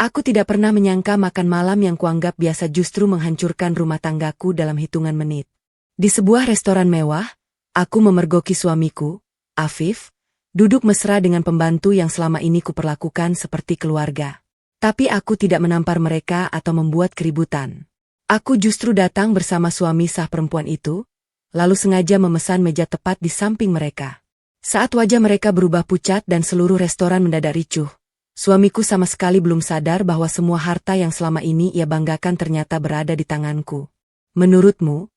Aku tidak pernah menyangka makan malam yang kuanggap biasa justru menghancurkan rumah tanggaku dalam hitungan menit. Di sebuah restoran mewah, aku memergoki suamiku, Afif, duduk mesra dengan pembantu yang selama ini kuperlakukan seperti keluarga. Tapi aku tidak menampar mereka atau membuat keributan. Aku justru datang bersama suami sah perempuan itu, lalu sengaja memesan meja tepat di samping mereka. Saat wajah mereka berubah pucat dan seluruh restoran mendadak ricuh, suamiku sama sekali belum sadar bahwa semua harta yang selama ini ia banggakan ternyata berada di tanganku. Menurutmu,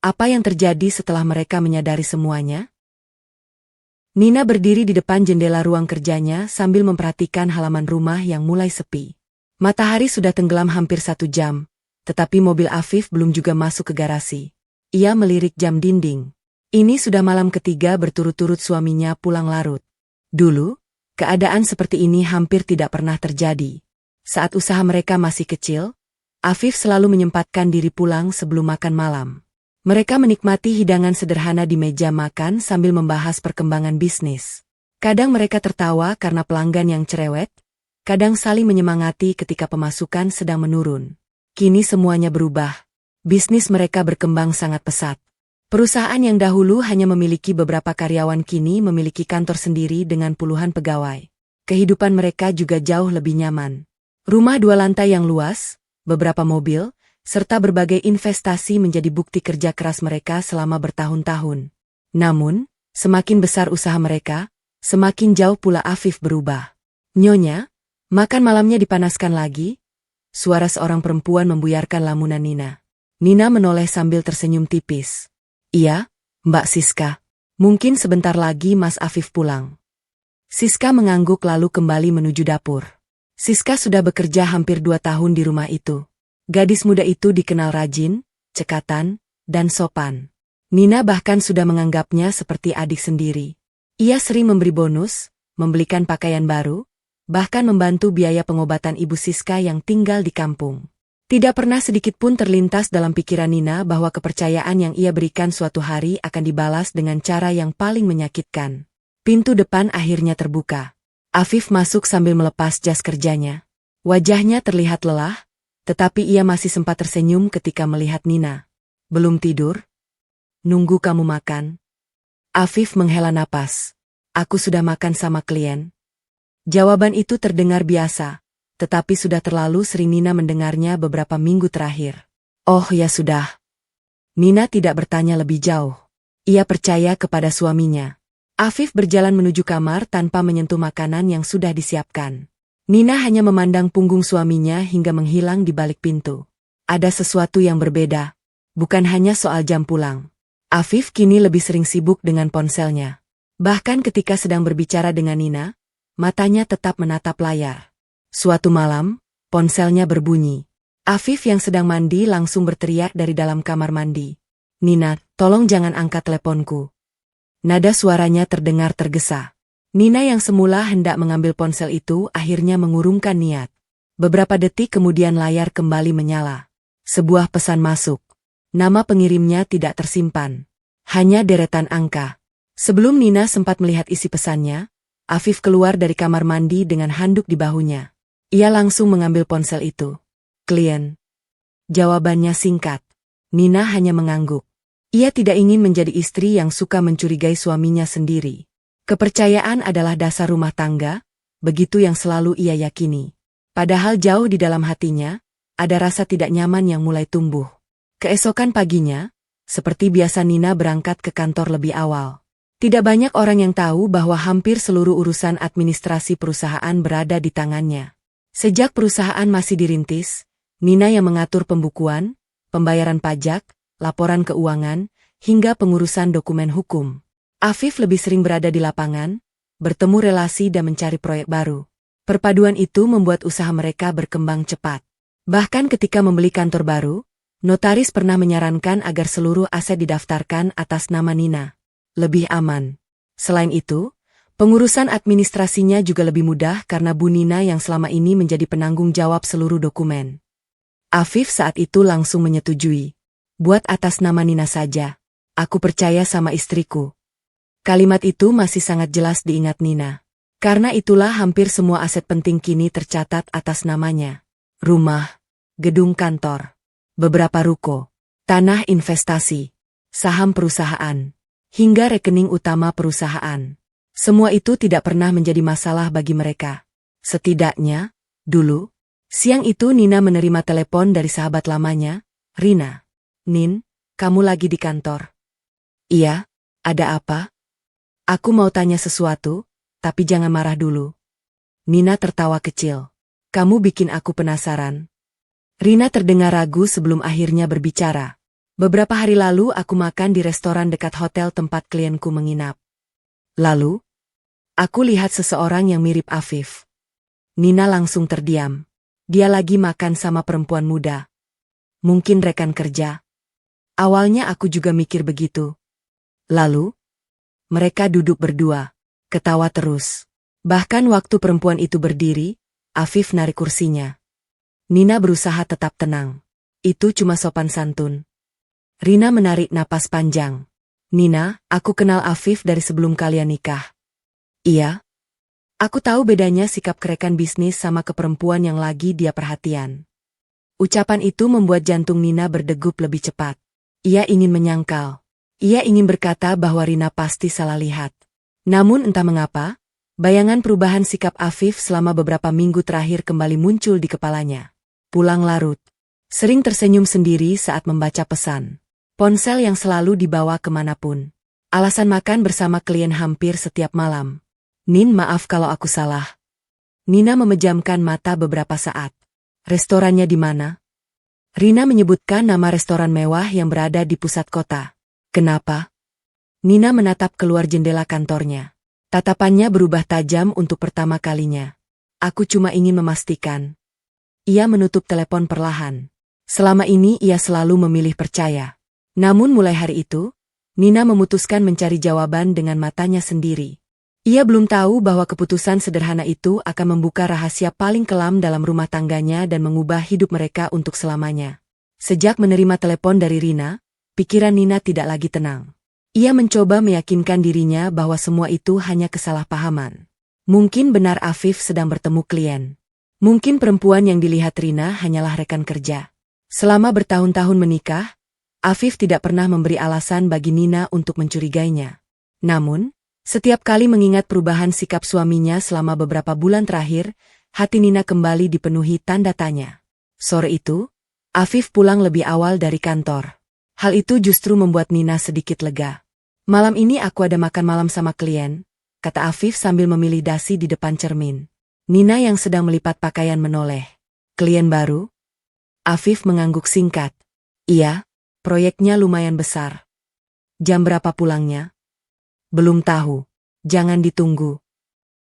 apa yang terjadi setelah mereka menyadari semuanya? Nina berdiri di depan jendela ruang kerjanya sambil memperhatikan halaman rumah yang mulai sepi. Matahari sudah tenggelam hampir 1 jam, tetapi mobil Afif belum juga masuk ke garasi. Ia melirik jam dinding. Ini sudah malam ketiga berturut-turut suaminya pulang larut. Dulu, keadaan seperti ini hampir tidak pernah terjadi. Saat usaha mereka masih kecil, Afif selalu menyempatkan diri pulang sebelum makan malam. Mereka menikmati hidangan sederhana di meja makan sambil membahas perkembangan bisnis. Kadang mereka tertawa karena pelanggan yang cerewet, kadang saling menyemangati ketika pemasukan sedang menurun. Kini semuanya berubah. Bisnis mereka berkembang sangat pesat. Perusahaan yang dahulu hanya memiliki beberapa karyawan kini memiliki kantor sendiri dengan puluhan pegawai. Kehidupan mereka juga jauh lebih nyaman. Rumah 2 lantai yang luas, beberapa mobil, serta berbagai investasi menjadi bukti kerja keras mereka selama bertahun-tahun. Namun, semakin besar usaha mereka, semakin jauh pula Afif berubah. "Nyonya, makan malamnya dipanaskan lagi?" Suara seorang perempuan membuyarkan lamunan Nina. Nina menoleh sambil tersenyum tipis. "Iya, Mbak Siska. Mungkin sebentar lagi Mas Afif pulang." Siska mengangguk lalu kembali menuju dapur. Siska sudah bekerja hampir 2 tahun di rumah itu. Gadis muda itu dikenal rajin, cekatan, dan sopan. Nina bahkan sudah menganggapnya seperti adik sendiri. Ia sering memberi bonus, membelikan pakaian baru, bahkan membantu biaya pengobatan ibu Siska yang tinggal di kampung. Tidak pernah sedikit pun terlintas dalam pikiran Nina bahwa kepercayaan yang ia berikan suatu hari akan dibalas dengan cara yang paling menyakitkan. Pintu depan akhirnya terbuka. Afif masuk sambil melepas jas kerjanya. Wajahnya terlihat lelah, tetapi ia masih sempat tersenyum ketika melihat Nina. "Belum tidur? Nunggu kamu makan?" Afif menghela napas. "Aku sudah makan sama klien." Jawaban itu terdengar biasa, tetapi sudah terlalu sering Nina mendengarnya beberapa minggu terakhir. "Oh ya sudah." Nina tidak bertanya lebih jauh. Ia percaya kepada suaminya. Afif berjalan menuju kamar tanpa menyentuh makanan yang sudah disiapkan. Nina hanya memandang punggung suaminya hingga menghilang di balik pintu. Ada sesuatu yang berbeda. Bukan hanya soal jam pulang. Afif kini lebih sering sibuk dengan ponselnya. Bahkan ketika sedang berbicara dengan Nina, matanya tetap menatap layar. Suatu malam, ponselnya berbunyi. Afif yang sedang mandi langsung berteriak dari dalam kamar mandi. "Nina, tolong jangan angkat teleponku." Nada suaranya terdengar tergesa. Nina yang semula hendak mengambil ponsel itu akhirnya mengurungkan niat. Beberapa detik kemudian layar kembali menyala. Sebuah pesan masuk. Nama pengirimnya tidak tersimpan. Hanya deretan angka. Sebelum Nina sempat melihat isi pesannya, Afif keluar dari kamar mandi dengan handuk di bahunya. Ia langsung mengambil ponsel itu. "Klien." Jawabannya singkat. Nina hanya mengangguk. Ia tidak ingin menjadi istri yang suka mencurigai suaminya sendiri. Kepercayaan adalah dasar rumah tangga, begitu yang selalu ia yakini. Padahal jauh di dalam hatinya, ada rasa tidak nyaman yang mulai tumbuh. Keesokan paginya, seperti biasa Nina berangkat ke kantor lebih awal. Tidak banyak orang yang tahu bahwa hampir seluruh urusan administrasi perusahaan berada di tangannya. Sejak perusahaan masih dirintis, Nina yang mengatur pembukuan, pembayaran pajak, laporan keuangan, hingga pengurusan dokumen hukum. Afif lebih sering berada di lapangan, bertemu relasi dan mencari proyek baru. Perpaduan itu membuat usaha mereka berkembang cepat. Bahkan ketika membeli kantor baru, notaris pernah menyarankan agar seluruh aset didaftarkan atas nama Nina. Lebih aman. Selain itu, pengurusan administrasinya juga lebih mudah karena Bu Nina yang selama ini menjadi penanggung jawab seluruh dokumen. Afif saat itu langsung menyetujui. "Buat atas nama Nina saja. Aku percaya sama istriku." Kalimat itu masih sangat jelas diingat Nina. Karena itulah hampir semua aset penting kini tercatat atas namanya. Rumah, gedung kantor, beberapa ruko, tanah investasi, saham perusahaan, hingga rekening utama perusahaan. Semua itu tidak pernah menjadi masalah bagi mereka. Setidaknya, dulu, siang itu Nina menerima telepon dari sahabat lamanya, Rina. "Nin, kamu lagi di kantor?" "Iya, ada apa?" "Aku mau tanya sesuatu, tapi jangan marah dulu." Nina tertawa kecil. "Kamu bikin aku penasaran." Rina terdengar ragu sebelum akhirnya berbicara. "Beberapa hari lalu aku makan di restoran dekat hotel tempat klienku menginap. Lalu, aku lihat seseorang yang mirip Afif." Nina langsung terdiam. Dia lagi makan sama perempuan muda. Mungkin rekan kerja. Awalnya aku juga mikir begitu. Lalu, mereka duduk berdua, ketawa terus. Bahkan waktu perempuan itu berdiri, Afif narik kursinya. Nina berusaha tetap tenang. Itu cuma sopan santun. Rina menarik napas panjang. "Nina, aku kenal Afif dari sebelum kalian nikah." "Iya. Aku tahu bedanya sikap kerekan bisnis sama ke perempuan yang lagi dia perhatian." Ucapan itu membuat jantung Nina berdegup lebih cepat. Ia ingin menyangkal. Ia ingin berkata bahwa Rina pasti salah lihat. Namun entah mengapa, bayangan perubahan sikap Afif selama beberapa minggu terakhir kembali muncul di kepalanya. Pulang larut. Sering tersenyum sendiri saat membaca pesan. Ponsel yang selalu dibawa kemanapun. Alasan makan bersama klien hampir setiap malam. "Nin, maaf kalau aku salah." Nina memejamkan mata beberapa saat. "Restorannya di mana?" Rina menyebutkan nama restoran mewah yang berada di pusat kota. "Kenapa?" Nina menatap keluar jendela kantornya. Tatapannya berubah tajam untuk pertama kalinya. "Aku cuma ingin memastikan." Ia menutup telepon perlahan. Selama ini ia selalu memilih percaya. Namun mulai hari itu, Nina memutuskan mencari jawaban dengan matanya sendiri. Ia belum tahu bahwa keputusan sederhana itu akan membuka rahasia paling kelam dalam rumah tangganya dan mengubah hidup mereka untuk selamanya. Sejak menerima telepon dari Rina, pikiran Nina tidak lagi tenang. Ia mencoba meyakinkan dirinya bahwa semua itu hanya kesalahpahaman. Mungkin benar Afif sedang bertemu klien. Mungkin perempuan yang dilihat Rina hanyalah rekan kerja. Selama bertahun-tahun menikah, Afif tidak pernah memberi alasan bagi Nina untuk mencurigainya. Namun, setiap kali mengingat perubahan sikap suaminya selama beberapa bulan terakhir, hati Nina kembali dipenuhi tanda tanya. Sore itu, Afif pulang lebih awal dari kantor. Hal itu justru membuat Nina sedikit lega. "Malam ini aku ada makan malam sama klien," kata Afif sambil memilih dasi di depan cermin. Nina yang sedang melipat pakaian menoleh. "Klien baru?" Afif mengangguk singkat. "Iya, proyeknya lumayan besar." "Jam berapa pulangnya?" "Belum tahu. Jangan ditunggu."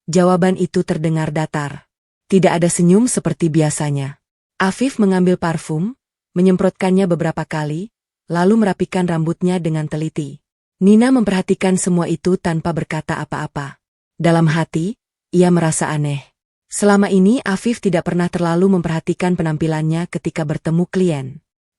Jawaban itu terdengar datar. Tidak ada senyum seperti biasanya. Afif mengambil parfum, menyemprotkannya beberapa kali, lalu merapikan rambutnya dengan teliti. Nina memperhatikan semua itu tanpa berkata apa-apa. Dalam hati, ia merasa aneh. Selama ini Afif tidak pernah terlalu memperhatikan penampilannya ketika bertemu klien.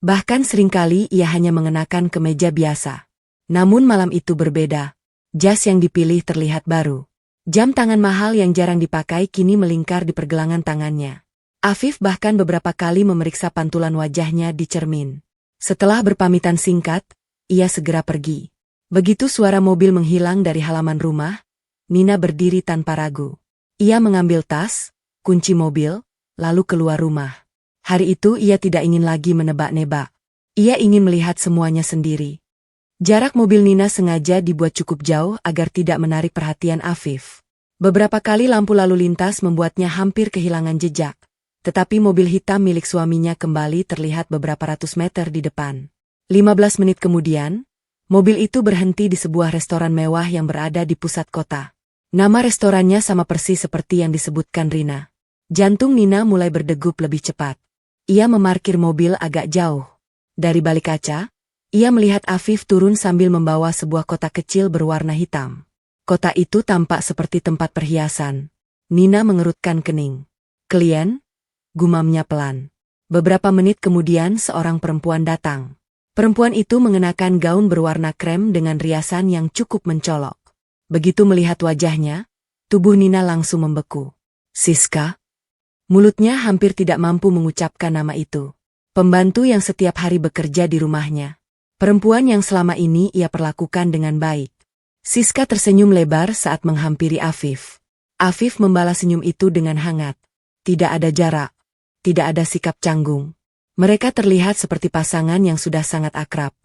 Bahkan seringkali ia hanya mengenakan kemeja biasa. Namun malam itu berbeda. Jas yang dipilih terlihat baru. Jam tangan mahal yang jarang dipakai kini melingkar di pergelangan tangannya. Afif bahkan beberapa kali memeriksa pantulan wajahnya di cermin. Setelah berpamitan singkat, ia segera pergi. Begitu suara mobil menghilang dari halaman rumah, Nina berdiri tanpa ragu. Ia mengambil tas, kunci mobil, lalu keluar rumah. Hari itu ia tidak ingin lagi menebak-nebak. Ia ingin melihat semuanya sendiri. Jarak mobil Nina sengaja dibuat cukup jauh agar tidak menarik perhatian Afif. Beberapa kali lampu lalu lintas membuatnya hampir kehilangan jejak. Tetapi mobil hitam milik suaminya kembali terlihat beberapa ratus meter di depan. 15 menit kemudian, mobil itu berhenti di sebuah restoran mewah yang berada di pusat kota. Nama restorannya sama persis seperti yang disebutkan Rina. Jantung Nina mulai berdegup lebih cepat. Ia memarkir mobil agak jauh. Dari balik kaca, ia melihat Afif turun sambil membawa sebuah kotak kecil berwarna hitam. Kotak itu tampak seperti tempat perhiasan. Nina mengerutkan kening. "Klien?" gumamnya pelan. Beberapa menit kemudian seorang perempuan datang. Perempuan itu mengenakan gaun berwarna krem dengan riasan yang cukup mencolok. Begitu melihat wajahnya, Tubuh Nina langsung membeku. Siska? Mulutnya hampir tidak mampu mengucapkan nama itu. Pembantu yang setiap hari bekerja di rumahnya. Perempuan yang selama ini ia perlakukan dengan baik. Siska tersenyum lebar saat menghampiri Afif. Afif membalas senyum itu dengan hangat. Tidak ada jarak. Tidak ada sikap canggung. Mereka terlihat seperti pasangan yang sudah sangat akrab.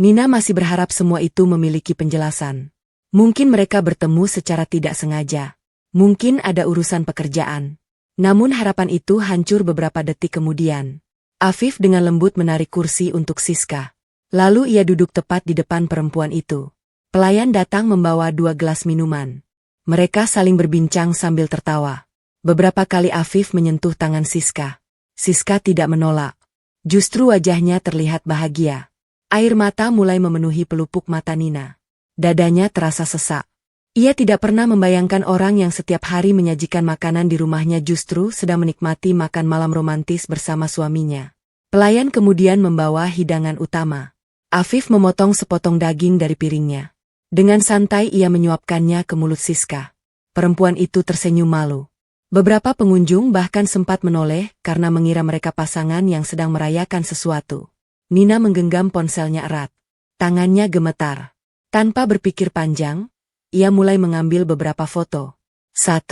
Nina masih berharap semua itu memiliki penjelasan. Mungkin mereka bertemu secara tidak sengaja. Mungkin ada urusan pekerjaan. Namun harapan itu hancur beberapa detik kemudian. Afif dengan lembut menarik kursi untuk Siska. Lalu ia duduk tepat di depan perempuan itu. Pelayan datang membawa 2 gelas minuman. Mereka saling berbincang sambil tertawa. Beberapa kali Afif menyentuh tangan Siska. Siska tidak menolak. Justru wajahnya terlihat bahagia. Air mata mulai memenuhi pelupuk mata Nina. Dadanya terasa sesak. Ia tidak pernah membayangkan orang yang setiap hari menyajikan makanan di rumahnya justru sedang menikmati makan malam romantis bersama suaminya. Pelayan kemudian membawa hidangan utama. Afif memotong sepotong daging dari piringnya. Dengan santai ia menyuapkannya ke mulut Siska. Perempuan itu tersenyum malu. Beberapa pengunjung bahkan sempat menoleh karena mengira mereka pasangan yang sedang merayakan sesuatu. Nina menggenggam ponselnya erat. Tangannya gemetar. Tanpa berpikir panjang, ia mulai mengambil beberapa foto. 1,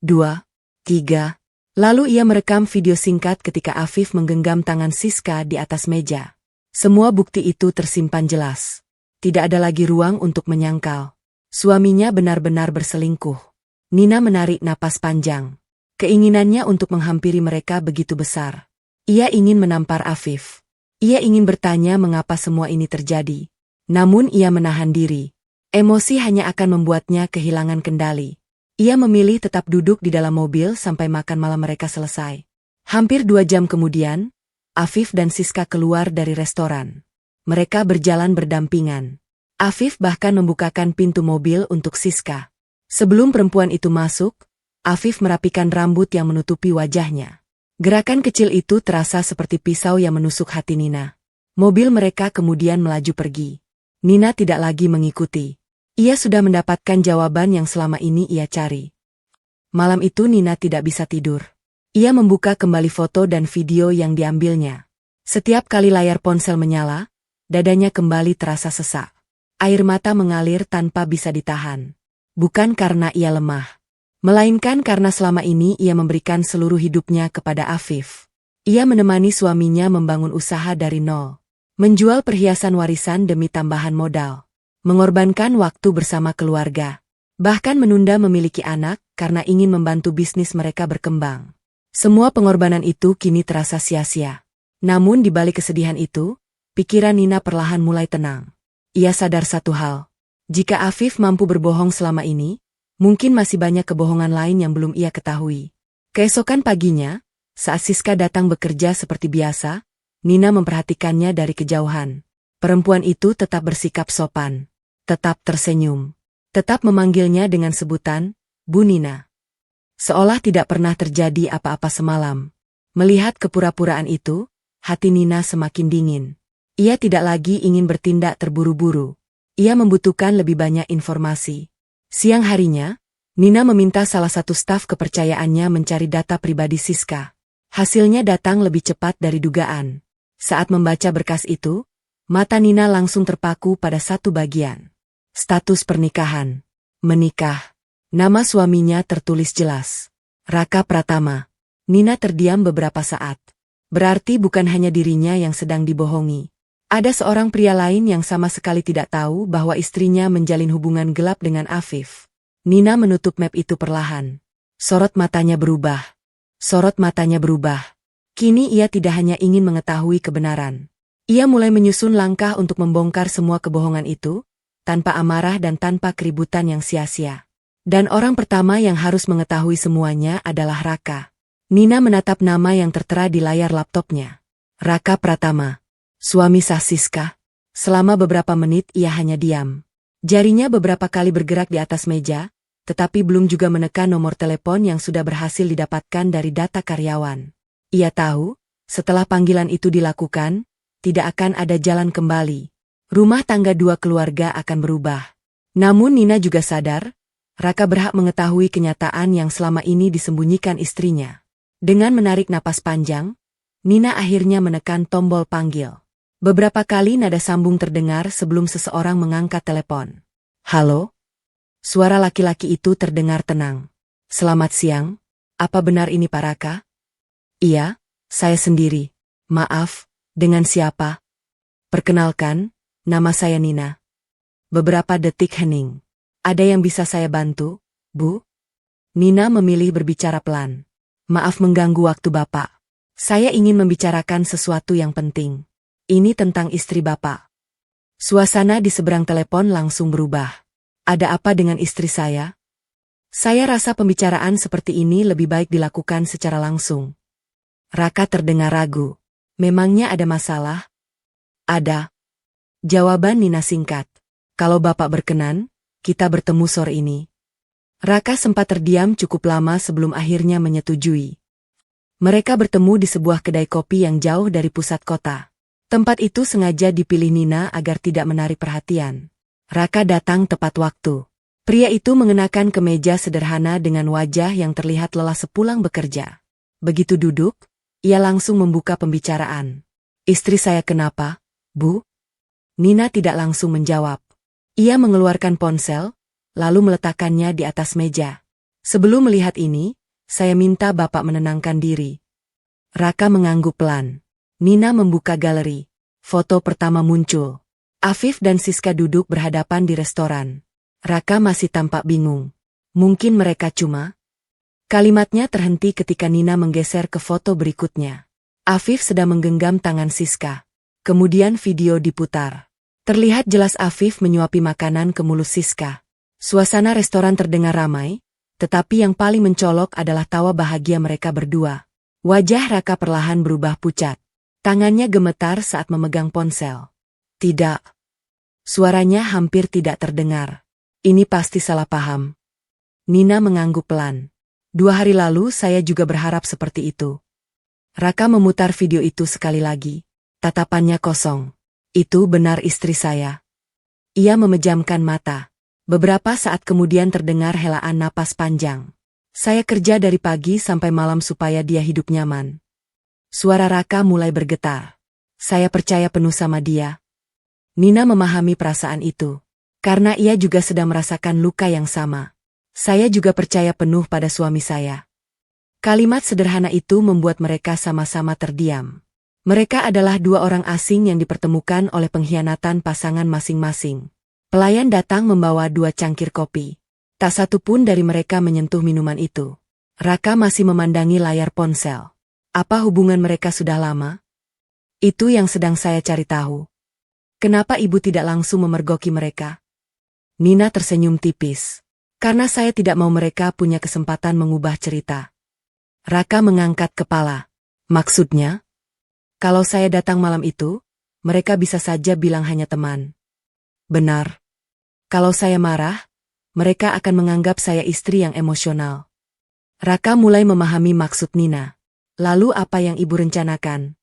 2, 3. Lalu ia merekam video singkat ketika Afif menggenggam tangan Siska di atas meja. Semua bukti itu tersimpan jelas. Tidak ada lagi ruang untuk menyangkal. Suaminya benar-benar berselingkuh. Nina menarik napas panjang. Keinginannya untuk menghampiri mereka begitu besar. Ia ingin menampar Afif. Ia ingin bertanya mengapa semua ini terjadi. Namun ia menahan diri. Emosi hanya akan membuatnya kehilangan kendali. Ia memilih tetap duduk di dalam mobil sampai makan malam mereka selesai. Hampir 2 jam kemudian, Afif dan Siska keluar dari restoran. Mereka berjalan berdampingan. Afif bahkan membukakan pintu mobil untuk Siska. Sebelum perempuan itu masuk, Afif merapikan rambut yang menutupi wajahnya. Gerakan kecil itu terasa seperti pisau yang menusuk hati Nina. Mobil mereka kemudian melaju pergi. Nina tidak lagi mengikuti. Ia sudah mendapatkan jawaban yang selama ini ia cari. Malam itu Nina tidak bisa tidur. Ia membuka kembali foto dan video yang diambilnya. Setiap kali layar ponsel menyala, dadanya kembali terasa sesak. Air mata mengalir tanpa bisa ditahan. Bukan karena ia lemah, melainkan karena selama ini ia memberikan seluruh hidupnya kepada Afif. Ia menemani suaminya membangun usaha dari nol, menjual perhiasan warisan demi tambahan modal, mengorbankan waktu bersama keluarga, bahkan menunda memiliki anak karena ingin membantu bisnis mereka berkembang. Semua pengorbanan itu kini terasa sia-sia. Namun di balik kesedihan itu, pikiran Nina perlahan mulai tenang. Ia sadar satu hal. Jika Afif mampu berbohong selama ini, mungkin masih banyak kebohongan lain yang belum ia ketahui. Keesokan paginya, saat Siska datang bekerja seperti biasa, Nina memperhatikannya dari kejauhan. Perempuan itu tetap bersikap sopan, tetap tersenyum, tetap memanggilnya dengan sebutan, Bu Nina. Seolah tidak pernah terjadi apa-apa semalam. Melihat kepura-puraan itu, hati Nina semakin dingin. Ia tidak lagi ingin bertindak terburu-buru. Ia membutuhkan lebih banyak informasi. Siang harinya, Nina meminta salah satu staf kepercayaannya mencari data pribadi Siska. Hasilnya datang lebih cepat dari dugaan. Saat membaca berkas itu, mata Nina langsung terpaku pada satu bagian. Status pernikahan. Menikah. Nama suaminya tertulis jelas. Raka Pratama. Nina terdiam beberapa saat. Berarti bukan hanya dirinya yang sedang dibohongi. Ada seorang pria lain yang sama sekali tidak tahu bahwa istrinya menjalin hubungan gelap dengan Afif. Nina menutup map itu perlahan. Sorot matanya berubah. Sorot matanya berubah. Kini ia tidak hanya ingin mengetahui kebenaran. Ia mulai menyusun langkah untuk membongkar semua kebohongan itu, tanpa amarah dan tanpa keributan yang sia-sia. Dan orang pertama yang harus mengetahui semuanya adalah Raka. Nina menatap nama yang tertera di layar laptopnya. Raka Pratama. Suami sah Siska. Selama beberapa menit ia hanya diam. Jarinya beberapa kali bergerak di atas meja, tetapi belum juga menekan nomor telepon yang sudah berhasil didapatkan dari data karyawan. Ia tahu, setelah panggilan itu dilakukan, tidak akan ada jalan kembali. Rumah tangga dua keluarga akan berubah. Namun Nina juga sadar, Raka berhak mengetahui kenyataan yang selama ini disembunyikan istrinya. Dengan menarik napas panjang, Nina akhirnya menekan tombol panggil. Beberapa kali nada sambung terdengar sebelum seseorang mengangkat telepon. Halo? Suara laki-laki itu terdengar tenang. Selamat siang, apa benar ini Pak Raka? Iya, saya sendiri. Maaf, dengan siapa? Perkenalkan, nama saya Nina. Beberapa detik hening. Ada yang bisa saya bantu, Bu? Nina memilih berbicara pelan. Maaf mengganggu waktu Bapak. Saya ingin membicarakan sesuatu yang penting. Ini tentang istri Bapak. Suasana di seberang telepon langsung berubah. Ada apa dengan istri saya? Saya rasa pembicaraan seperti ini lebih baik dilakukan secara langsung. Raka terdengar ragu. Memangnya ada masalah? Ada. Jawaban Nina singkat. Kalau Bapak berkenan, kita bertemu sore ini. Raka sempat terdiam cukup lama sebelum akhirnya menyetujui. Mereka bertemu di sebuah kedai kopi yang jauh dari pusat kota. Tempat itu sengaja dipilih Nina agar tidak menarik perhatian. Raka datang tepat waktu. Pria itu mengenakan kemeja sederhana dengan wajah yang terlihat lelah sepulang bekerja. Begitu duduk, ia langsung membuka pembicaraan. Istri saya kenapa, Bu? Nina tidak langsung menjawab. Ia mengeluarkan ponsel, lalu meletakkannya di atas meja. Sebelum melihat ini, saya minta Bapak menenangkan diri. Raka mengangguk pelan. Nina membuka galeri. Foto pertama muncul. Afif dan Siska duduk berhadapan di restoran. Raka masih tampak bingung. Mungkin mereka cuma... Kalimatnya terhenti ketika Nina menggeser ke foto berikutnya. Afif sedang menggenggam tangan Siska. Kemudian video diputar. Terlihat jelas Afif menyuapi makanan ke mulut Siska. Suasana restoran terdengar ramai, tetapi yang paling mencolok adalah tawa bahagia mereka berdua. Wajah Raka perlahan berubah pucat. Tangannya gemetar saat memegang ponsel. Tidak. Suaranya hampir tidak terdengar. Ini pasti salah paham. Nina mengangguk pelan. 2 hari lalu saya juga berharap seperti itu. Raka memutar video itu sekali lagi. Tatapannya kosong. Itu benar istri saya. Ia memejamkan mata. Beberapa saat kemudian terdengar helaan napas panjang. Saya kerja dari pagi sampai malam supaya dia hidup nyaman. Suara Raka mulai bergetar. Saya percaya penuh sama dia. Nina memahami perasaan itu. Karena ia juga sedang merasakan luka yang sama. Saya juga percaya penuh pada suami saya. Kalimat sederhana itu membuat mereka sama-sama terdiam. Mereka adalah 2 orang asing yang dipertemukan oleh pengkhianatan pasangan masing-masing. Pelayan datang membawa 2 cangkir kopi. Tak satu pun dari mereka menyentuh minuman itu. Raka masih memandangi layar ponsel. Apa hubungan mereka sudah lama? Itu yang sedang saya cari tahu. Kenapa ibu tidak langsung memergoki mereka? Nina tersenyum tipis. Karena saya tidak mau mereka punya kesempatan mengubah cerita. Raka mengangkat kepala. Maksudnya? Kalau saya datang malam itu, mereka bisa saja bilang hanya teman. Benar. Kalau saya marah, mereka akan menganggap saya istri yang emosional. Raka mulai memahami maksud Nina. Lalu apa yang ibu rencanakan?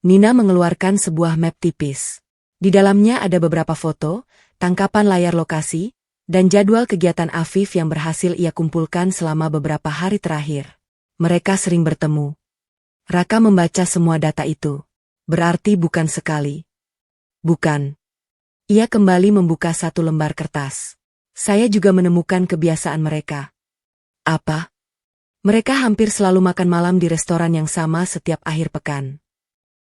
Nina mengeluarkan sebuah map tipis. Di dalamnya ada beberapa foto, tangkapan layar lokasi, dan jadwal kegiatan Afif yang berhasil ia kumpulkan selama beberapa hari terakhir. Mereka sering bertemu. Raka membaca semua data itu. Berarti bukan sekali. Bukan. Ia kembali membuka 1 lembar kertas. Saya juga menemukan kebiasaan mereka. Apa? Mereka hampir selalu makan malam di restoran yang sama setiap akhir pekan.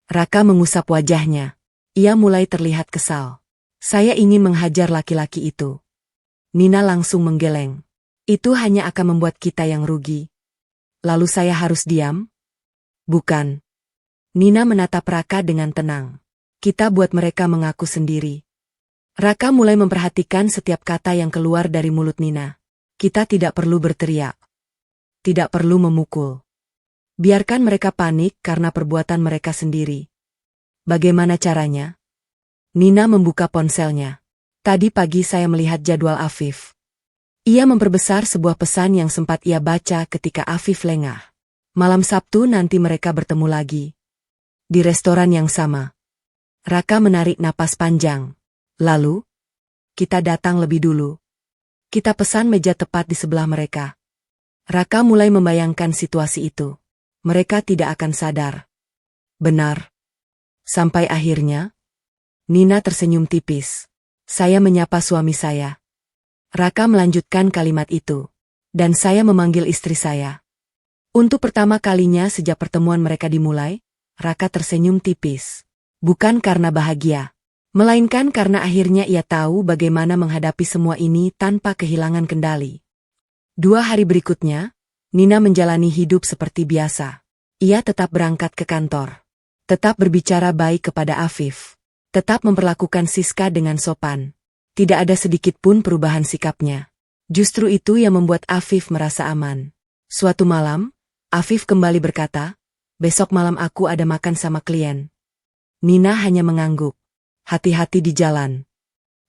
Raka mengusap wajahnya. Ia mulai terlihat kesal. Saya ingin menghajar laki-laki itu. Nina langsung menggeleng. Itu hanya akan membuat kita yang rugi. Lalu saya harus diam? Bukan. Nina menatap Raka dengan tenang. Kita buat mereka mengaku sendiri. Raka mulai memperhatikan setiap kata yang keluar dari mulut Nina. Kita tidak perlu berteriak. Tidak perlu memukul. Biarkan mereka panik karena perbuatan mereka sendiri. Bagaimana caranya? Nina membuka ponselnya. Tadi pagi saya melihat jadwal Afif. Ia memperbesar sebuah pesan yang sempat ia baca ketika Afif lengah. Malam Sabtu nanti mereka bertemu lagi. Di restoran yang sama. Raka menarik napas panjang. Lalu, kita datang lebih dulu. Kita pesan meja tepat di sebelah mereka. Raka mulai membayangkan situasi itu. Mereka tidak akan sadar. Benar. Sampai akhirnya, Nina tersenyum tipis. Saya menyapa suami saya. Raka melanjutkan kalimat itu. Dan saya memanggil istri saya. Untuk pertama kalinya sejak pertemuan mereka dimulai, Raka tersenyum tipis. Bukan karena bahagia, melainkan karena akhirnya ia tahu bagaimana menghadapi semua ini tanpa kehilangan kendali. 2 hari berikutnya, Nina menjalani hidup seperti biasa. Ia tetap berangkat ke kantor. Tetap berbicara baik kepada Afif. Tetap memperlakukan Siska dengan sopan. Tidak ada sedikit pun perubahan sikapnya. Justru itu yang membuat Afif merasa aman. Suatu malam, Afif kembali berkata, "Besok malam aku ada makan sama klien." Nina hanya mengangguk. "Hati-hati di jalan."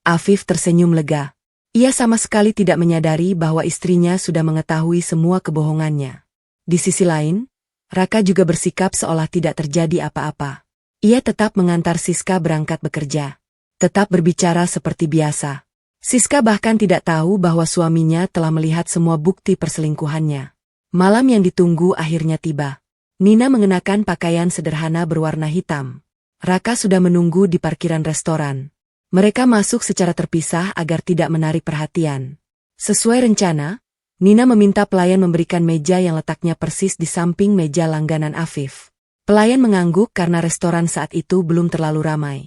Afif tersenyum lega. Ia sama sekali tidak menyadari bahwa istrinya sudah mengetahui semua kebohongannya. Di sisi lain, Raka juga bersikap seolah tidak terjadi apa-apa. Ia tetap mengantar Siska berangkat bekerja. Tetap berbicara seperti biasa. Siska bahkan tidak tahu bahwa suaminya telah melihat semua bukti perselingkuhannya. Malam yang ditunggu akhirnya tiba. Nina mengenakan pakaian sederhana berwarna hitam. Raka sudah menunggu di parkiran restoran. Mereka masuk secara terpisah agar tidak menarik perhatian. Sesuai rencana, Nina meminta pelayan memberikan meja yang letaknya persis di samping meja langganan Afif. Pelayan mengangguk karena restoran saat itu belum terlalu ramai.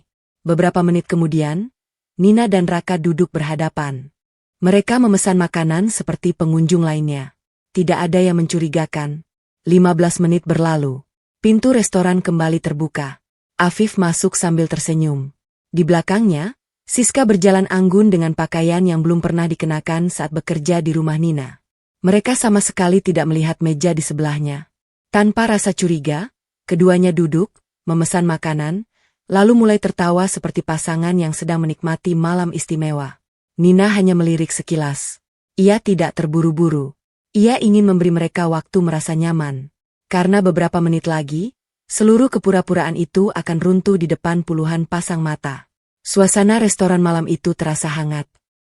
Beberapa menit kemudian, Nina dan Raka duduk berhadapan. Mereka memesan makanan seperti pengunjung lainnya. Tidak ada yang mencurigakan. 15 menit berlalu. Pintu restoran kembali terbuka. Afif masuk sambil tersenyum. Di belakangnya, Siska berjalan anggun dengan pakaian yang belum pernah dikenakan saat bekerja di rumah Nina. Mereka sama sekali tidak melihat meja di sebelahnya. Tanpa rasa curiga, keduanya duduk, memesan makanan, lalu mulai tertawa seperti pasangan yang sedang menikmati malam istimewa. Nina hanya melirik sekilas. Ia tidak terburu-buru. Ia ingin memberi mereka waktu merasa nyaman. Karena beberapa menit lagi, seluruh kepura-puraan itu akan runtuh di depan puluhan pasang mata. Suasana restoran malam itu terasa hangat.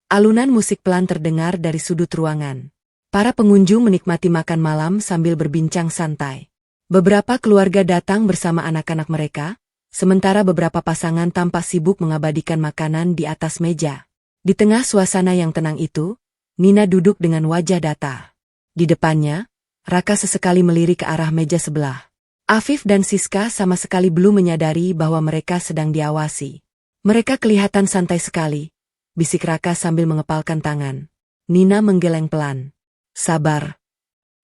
Alunan musik pelan terdengar dari sudut ruangan. Para pengunjung menikmati makan malam sambil berbincang santai. Beberapa keluarga datang bersama anak-anak mereka, sementara beberapa pasangan tampak sibuk mengabadikan makanan di atas meja. Di tengah suasana yang tenang itu, Nina duduk dengan wajah datar. Di depannya, Raka sesekali melirik ke arah meja sebelah. Afif dan Siska sama sekali belum menyadari bahwa mereka sedang diawasi. Mereka kelihatan santai sekali, bisik Raka sambil mengepalkan tangan. Nina menggeleng pelan. Sabar.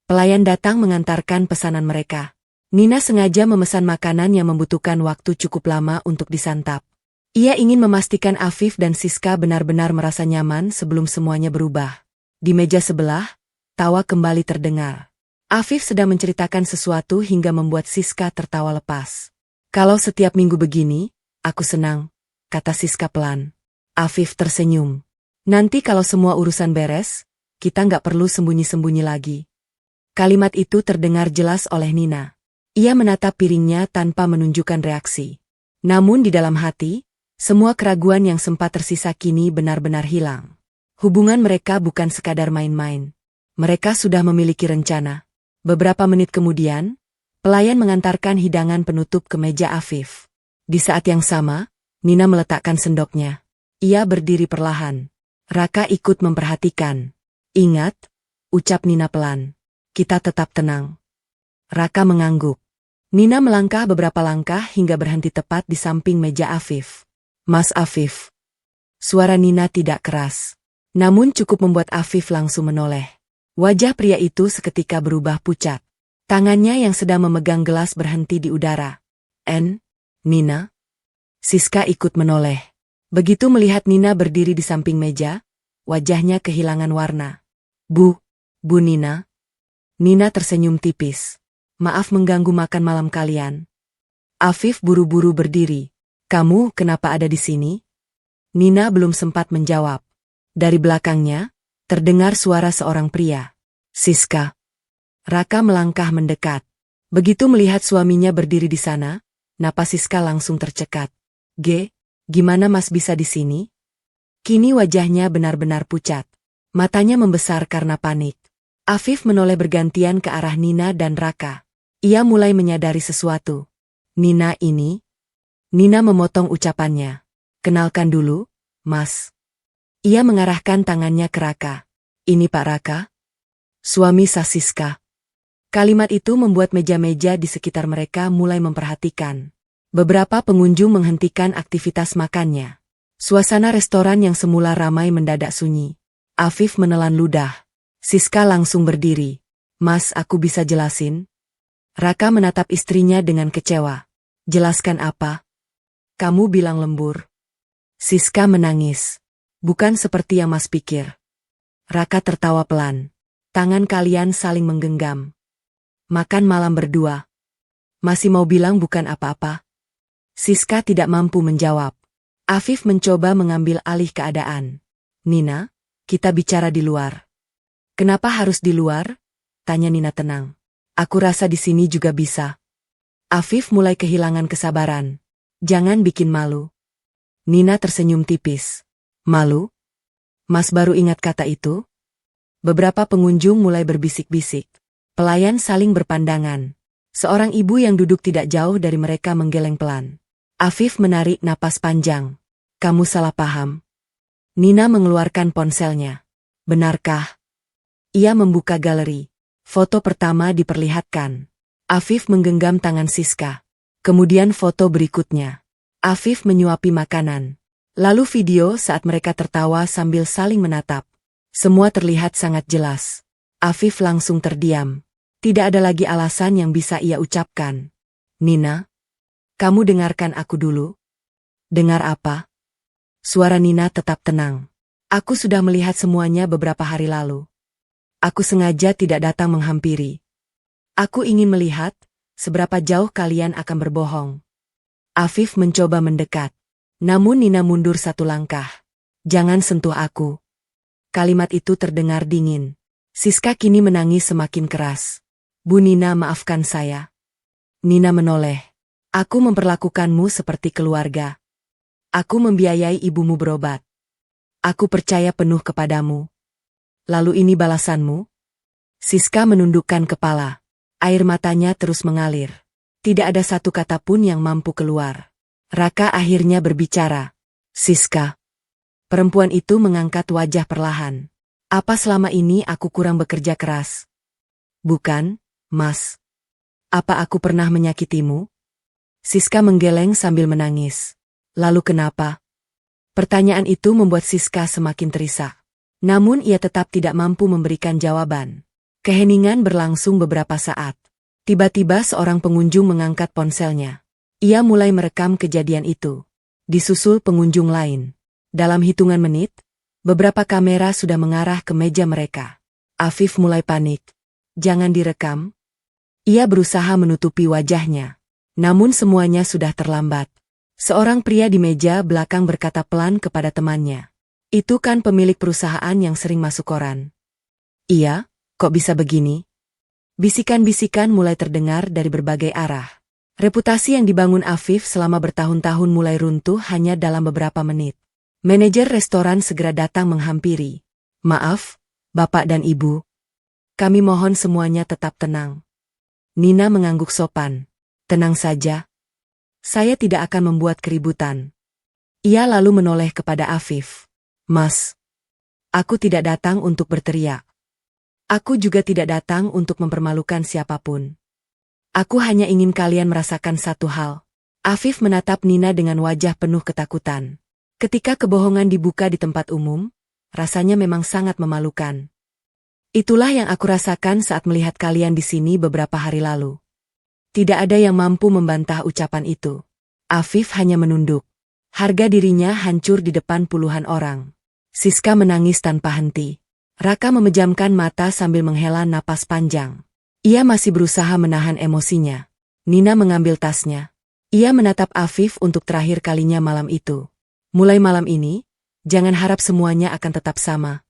Pelayan datang mengantarkan pesanan mereka. Nina sengaja memesan makanan yang membutuhkan waktu cukup lama untuk disantap. Ia ingin memastikan Afif dan Siska benar-benar merasa nyaman sebelum semuanya berubah. Di meja sebelah, tawa kembali terdengar. Afif sedang menceritakan sesuatu hingga membuat Siska tertawa lepas. "Kalau setiap minggu begini, aku senang," kata Siska pelan. Afif tersenyum. "Nanti kalau semua urusan beres, kita nggak perlu sembunyi-sembunyi lagi." Kalimat itu terdengar jelas oleh Nina. Ia menatap piringnya tanpa menunjukkan reaksi. Namun di dalam hati, semua keraguan yang sempat tersisa kini benar-benar hilang. Hubungan mereka bukan sekadar main-main. Mereka sudah memiliki rencana. Beberapa menit kemudian, pelayan mengantarkan hidangan penutup ke meja Afif. Di saat yang sama, Nina meletakkan sendoknya. Ia berdiri perlahan. Raka ikut memperhatikan. "Ingat," ucap Nina pelan. "Kita tetap tenang." Raka mengangguk. Nina melangkah beberapa langkah hingga berhenti tepat di samping meja Afif. "Mas Afif." Suara Nina tidak keras. Namun cukup membuat Afif langsung menoleh. Wajah pria itu seketika berubah pucat. Tangannya yang sedang memegang gelas berhenti di udara. Nina?" Siska ikut menoleh. Begitu melihat Nina berdiri di samping meja, wajahnya kehilangan warna. Bu Nina." Nina tersenyum tipis. "Maaf mengganggu makan malam kalian." Afif buru-buru berdiri. "Kamu kenapa ada di sini?" Nina belum sempat menjawab. Dari belakangnya, terdengar suara seorang pria. "Siska." Raka melangkah mendekat. Begitu melihat suaminya berdiri di sana, napas Siska langsung tercekat. Gimana Mas bisa di sini?" Kini wajahnya benar-benar pucat. Matanya membesar karena panik. Afif menoleh bergantian ke arah Nina dan Raka. Ia mulai menyadari sesuatu. Nina ini? Nina memotong ucapannya. Kenalkan dulu, Mas. Ia mengarahkan tangannya ke Raka. Ini Pak Raka? Suami Siska. Kalimat itu membuat meja-meja di sekitar mereka mulai memperhatikan. Beberapa pengunjung menghentikan aktivitas makannya. Suasana restoran yang semula ramai mendadak sunyi. Afif menelan ludah. Siska langsung berdiri. Mas, aku bisa jelasin? Raka menatap istrinya dengan kecewa. Jelaskan apa? Kamu bilang lembur. Siska menangis. Bukan seperti yang Mas pikir. Raka tertawa pelan. Tangan kalian saling menggenggam. Makan malam berdua. Masih mau bilang bukan apa-apa? Siska tidak mampu menjawab. Afif mencoba mengambil alih keadaan. Nina, kita bicara di luar. Kenapa harus di luar? Tanya Nina tenang. Aku rasa di sini juga bisa. Afif mulai kehilangan kesabaran. Jangan bikin malu. Nina tersenyum tipis. Malu? Mas baru ingat kata itu? Beberapa pengunjung mulai berbisik-bisik. Pelayan saling berpandangan. Seorang ibu yang duduk tidak jauh dari mereka menggeleng pelan. Afif menarik napas panjang. Kamu salah paham. Nina mengeluarkan ponselnya. Benarkah? Ia membuka galeri. Foto pertama diperlihatkan. Afif menggenggam tangan Siska. Kemudian foto berikutnya. Afif menyuapi makanan. Lalu video saat mereka tertawa sambil saling menatap. Semua terlihat sangat jelas. Afif langsung terdiam. Tidak ada lagi alasan yang bisa ia ucapkan. Nina, kamu dengarkan aku dulu. Dengar apa? Suara Nina tetap tenang. Aku sudah melihat semuanya beberapa hari lalu. Aku sengaja tidak datang menghampiri. Aku ingin melihat seberapa jauh kalian akan berbohong. Afif mencoba mendekat. Namun Nina mundur satu langkah. Jangan sentuh aku. Kalimat itu terdengar dingin. Siska kini menangis semakin keras. Bu Nina, maafkan saya. Nina menoleh. Aku memperlakukanmu seperti keluarga. Aku membiayai ibumu berobat. Aku percaya penuh kepadamu. Lalu ini balasanmu? Siska menundukkan kepala. Air matanya terus mengalir. Tidak ada satu kata pun yang mampu keluar. Raka akhirnya berbicara. Siska. Perempuan itu mengangkat wajah perlahan. Apa selama ini aku kurang bekerja keras? Bukan, Mas. Apa aku pernah menyakitimu? Siska menggeleng sambil menangis. Lalu kenapa? Pertanyaan itu membuat Siska semakin terisak. Namun ia tetap tidak mampu memberikan jawaban. Keheningan berlangsung beberapa saat. Tiba-tiba seorang pengunjung mengangkat ponselnya. Ia mulai merekam kejadian itu. Disusul pengunjung lain. Dalam hitungan menit, beberapa kamera sudah mengarah ke meja mereka. Afif mulai panik. Jangan direkam. Ia berusaha menutupi wajahnya. Namun semuanya sudah terlambat. Seorang pria di meja belakang berkata pelan kepada temannya. Itu kan pemilik perusahaan yang sering masuk koran. Iya, kok bisa begini? Bisikan-bisikan mulai terdengar dari berbagai arah. Reputasi yang dibangun Afif selama bertahun-tahun mulai runtuh hanya dalam beberapa menit. Manajer restoran segera datang menghampiri. Maaf, Bapak dan Ibu. Kami mohon semuanya tetap tenang. Nina mengangguk sopan. Tenang saja. Saya tidak akan membuat keributan. Ia lalu menoleh kepada Afif. Mas, aku tidak datang untuk berteriak. Aku juga tidak datang untuk mempermalukan siapapun. Aku hanya ingin kalian merasakan satu hal. Afif menatap Nina dengan wajah penuh ketakutan. Ketika kebohongan dibuka di tempat umum, rasanya memang sangat memalukan. Itulah yang aku rasakan saat melihat kalian di sini beberapa hari lalu. Tidak ada yang mampu membantah ucapan itu. Afif hanya menunduk. Harga dirinya hancur di depan puluhan orang. Siska menangis tanpa henti. Raka memejamkan mata sambil menghela napas panjang. Ia masih berusaha menahan emosinya. Nina mengambil tasnya. Ia menatap Afif untuk terakhir kalinya malam itu. Mulai malam ini, jangan harap semuanya akan tetap sama.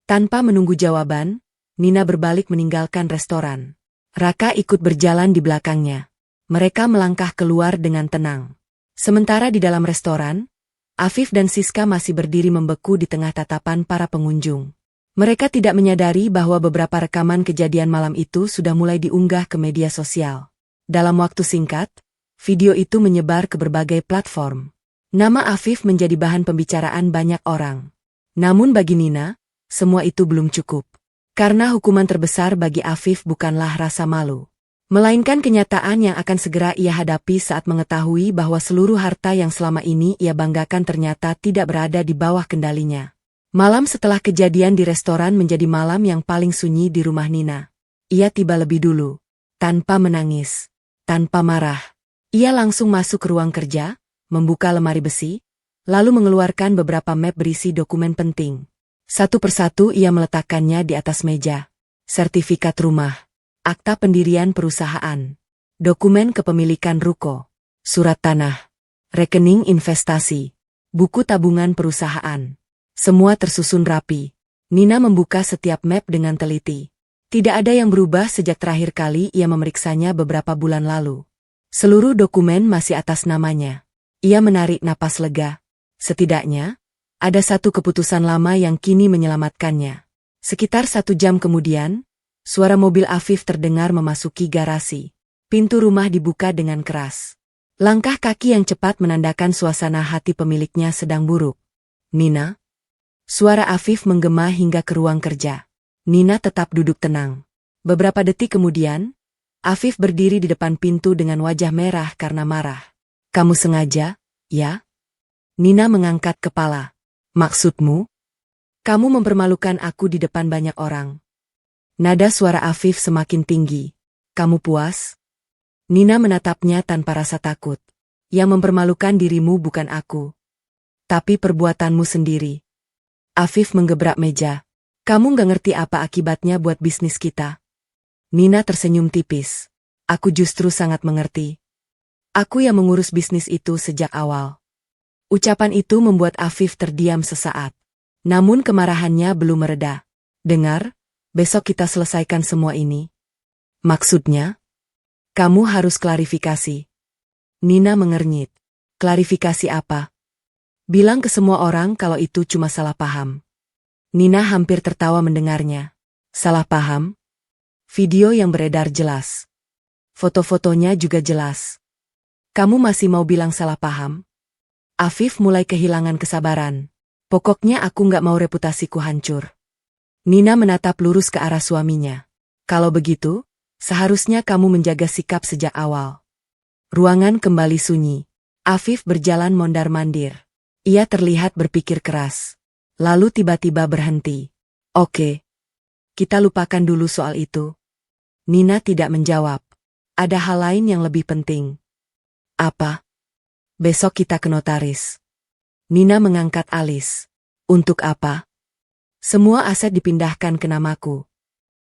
Tanpa menunggu jawaban, Nina berbalik meninggalkan restoran. Raka ikut berjalan di belakangnya. Mereka melangkah keluar dengan tenang. Sementara di dalam restoran, Afif dan Siska masih berdiri membeku di tengah tatapan para pengunjung. Mereka tidak menyadari bahwa beberapa rekaman kejadian malam itu sudah mulai diunggah ke media sosial. Dalam waktu singkat, video itu menyebar ke berbagai platform. Nama Afif menjadi bahan pembicaraan banyak orang. Namun bagi Nina, semua itu belum cukup. Karena hukuman terbesar bagi Afif bukanlah rasa malu, melainkan kenyataan yang akan segera ia hadapi saat mengetahui bahwa seluruh harta yang selama ini ia banggakan ternyata tidak berada di bawah kendalinya. Malam setelah kejadian di restoran menjadi malam yang paling sunyi di rumah Nina. Ia tiba lebih dulu, tanpa menangis, tanpa marah. Ia langsung masuk ke ruang kerja, membuka lemari besi, lalu mengeluarkan beberapa map berisi dokumen penting. Satu persatu ia meletakkannya di atas meja. Sertifikat rumah, akta pendirian perusahaan, dokumen kepemilikan ruko, surat tanah, rekening investasi, buku tabungan perusahaan. Semua tersusun rapi. Nina membuka setiap map dengan teliti. Tidak ada yang berubah sejak terakhir kali ia memeriksanya beberapa bulan lalu. Seluruh dokumen masih atas namanya. Ia menarik napas lega. Setidaknya, ada satu keputusan lama yang kini menyelamatkannya. Sekitar 1 jam kemudian, suara mobil Afif terdengar memasuki garasi. Pintu rumah dibuka dengan keras. Langkah kaki yang cepat menandakan suasana hati pemiliknya sedang buruk. Nina? Suara Afif menggema hingga ke ruang kerja. Nina tetap duduk tenang. Beberapa detik kemudian, Afif berdiri di depan pintu dengan wajah merah karena marah. Kamu sengaja, ya? Nina mengangkat kepala. Maksudmu? Kamu mempermalukan aku di depan banyak orang. Nada suara Afif semakin tinggi. Kamu puas? Nina menatapnya tanpa rasa takut. Yang mempermalukan dirimu bukan aku, tapi perbuatanmu sendiri. Afif menggebrak meja. Kamu gak ngerti apa akibatnya buat bisnis kita. Nina tersenyum tipis. Aku justru sangat mengerti. Aku yang mengurus bisnis itu sejak awal. Ucapan itu membuat Afif terdiam sesaat. Namun kemarahannya belum mereda. Dengar, besok kita selesaikan semua ini. Maksudnya? Kamu harus klarifikasi. Nina mengernyit. Klarifikasi apa? Bilang ke semua orang kalau itu cuma salah paham. Nina hampir tertawa mendengarnya. Salah paham? Video yang beredar jelas. Foto-fotonya juga jelas. Kamu masih mau bilang salah paham? Afif mulai kehilangan kesabaran. Pokoknya aku gak mau reputasiku hancur. Nina menatap lurus ke arah suaminya. Kalau begitu, seharusnya kamu menjaga sikap sejak awal. Ruangan kembali sunyi. Afif berjalan mondar-mandir. Ia terlihat berpikir keras. Lalu tiba-tiba berhenti. Oke. Kita lupakan dulu soal itu. Nina tidak menjawab. Ada hal lain yang lebih penting. Apa? Besok kita ke notaris. Nina mengangkat alis. Untuk apa? Semua aset dipindahkan ke namaku.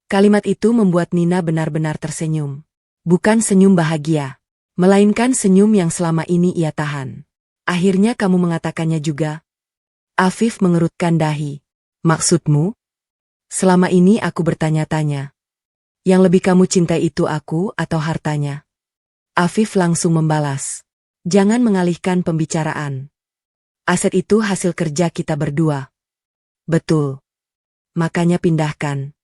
Kalimat itu membuat Nina benar-benar tersenyum. Bukan senyum bahagia, melainkan senyum yang selama ini ia tahan. Akhirnya kamu mengatakannya juga. Afif mengerutkan dahi. Maksudmu? Selama ini aku bertanya-tanya. Yang lebih kamu cintai itu aku atau hartanya? Afif langsung membalas. Jangan mengalihkan pembicaraan. Aset itu hasil kerja kita berdua. Betul. Makanya pindahkan.